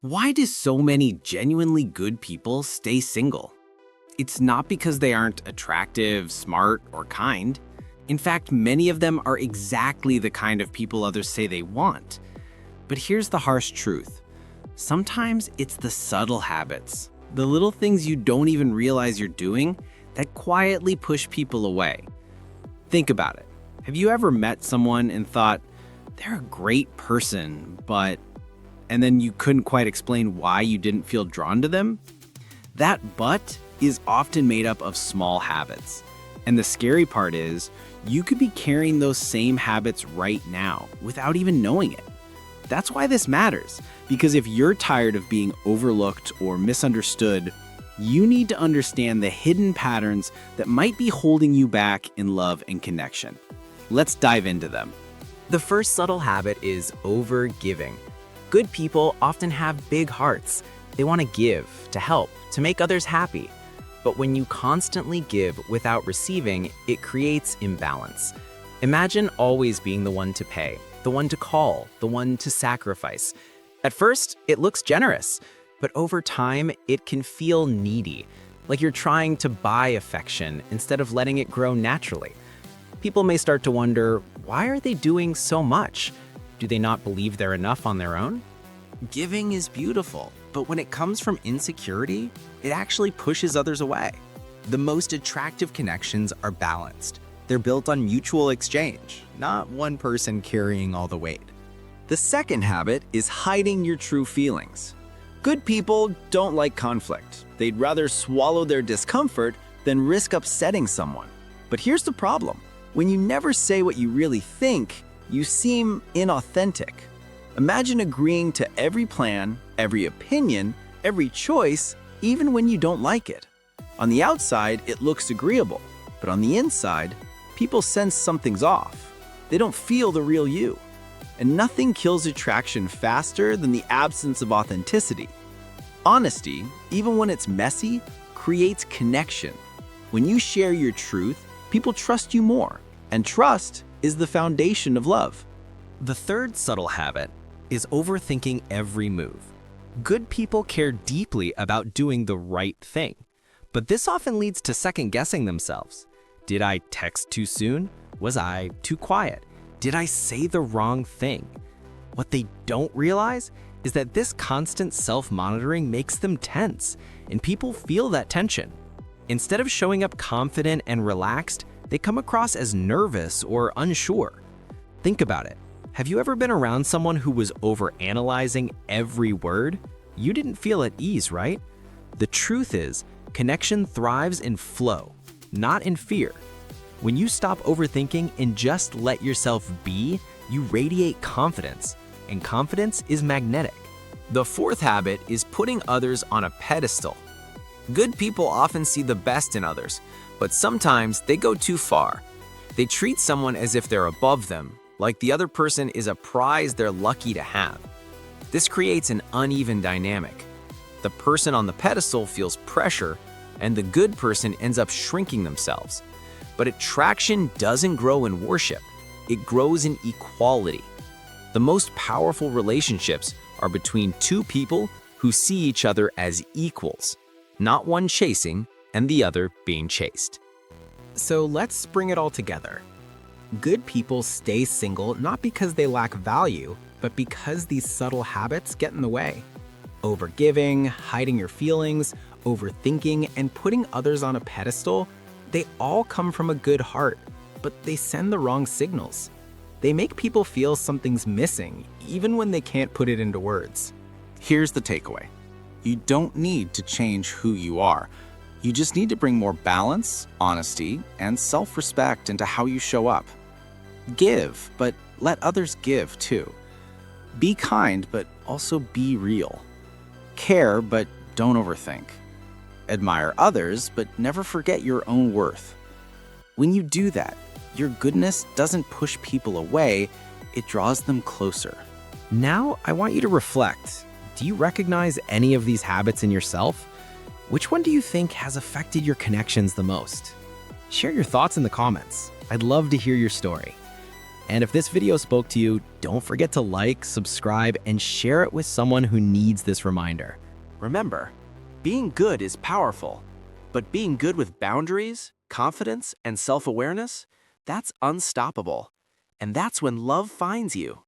Why do so many genuinely good people stay single? It's not because they aren't attractive, smart, or kind. In fact, many of them are exactly the kind of people others say they want. But here's the harsh truth. Sometimes it's the subtle habits, the little things you don't even realize you're doing, that quietly push people away. Think about it. Have you ever met someone and thought, they're a great person, and then you couldn't quite explain why you didn't feel drawn to them? That but is often made up of small habits. And the scary part is, you could be carrying those same habits right now without even knowing it. That's why this matters, because if you're tired of being overlooked or misunderstood, you need to understand the hidden patterns that might be holding you back in love and connection. Let's dive into them. The first subtle habit is overgiving. Good people often have big hearts. They want to give, to help, to make others happy. But when you constantly give without receiving, it creates imbalance. Imagine always being the one to pay, the one to call, the one to sacrifice. At first, it looks generous, but over time, it can feel needy, like you're trying to buy affection instead of letting it grow naturally. People may start to wonder, why are they doing so much? Do they not believe they're enough on their own? Giving is beautiful, but when it comes from insecurity, it actually pushes others away. The most attractive connections are balanced. They're built on mutual exchange, not one person carrying all the weight. The second habit is hiding your true feelings. Good people don't like conflict. They'd rather swallow their discomfort than risk upsetting someone. But here's the problem. When you never say what you really think, you seem inauthentic. Imagine agreeing to every plan, every opinion, every choice, even when you don't like it. On the outside, it looks agreeable, but on the inside, people sense something's off. They don't feel the real you. And nothing kills attraction faster than the absence of authenticity. Honesty, even when it's messy, creates connection. When you share your truth, people trust you more, and trust is the foundation of love. The third subtle habit is overthinking every move. Good people care deeply about doing the right thing, but this often leads to second-guessing themselves. Did I text too soon? Was I too quiet? Did I say the wrong thing? What they don't realize is that this constant self-monitoring makes them tense, and people feel that tension. Instead of showing up confident and relaxed, they come across as nervous or unsure. Think about it. Have you ever been around someone who was overanalyzing every word? You didn't feel at ease, right? The truth is, connection thrives in flow, not in fear. When you stop overthinking and just let yourself be, you radiate confidence, and confidence is magnetic. The fourth habit is putting others on a pedestal. Good people often see the best in others, but sometimes they go too far. They treat someone as if they're above them, like the other person is a prize they're lucky to have. This creates an uneven dynamic. The person on the pedestal feels pressure, and the good person ends up shrinking themselves. But attraction doesn't grow in worship, it grows in equality. The most powerful relationships are between two people who see each other as equals, not one chasing and the other being chased. So let's bring it all together. Good people stay single not because they lack value, but because these subtle habits get in the way. Overgiving, hiding your feelings, overthinking, and putting others on a pedestal, they all come from a good heart, but they send the wrong signals. They make people feel something's missing, even when they can't put it into words. Here's the takeaway. You don't need to change who you are. You just need to bring more balance, honesty, and self-respect into how you show up. Give, but let others give too. Be kind, but also be real. Care, but don't overthink. Admire others, but never forget your own worth. When you do that, your goodness doesn't push people away, it draws them closer. Now, I want you to reflect. Do you recognize any of these habits in yourself? Which one do you think has affected your connections the most? Share your thoughts in the comments. I'd love to hear your story. And if this video spoke to you, don't forget to like, subscribe, and share it with someone who needs this reminder. Remember, being good is powerful, but being good with boundaries, confidence, and self-awareness, that's unstoppable. And that's when love finds you.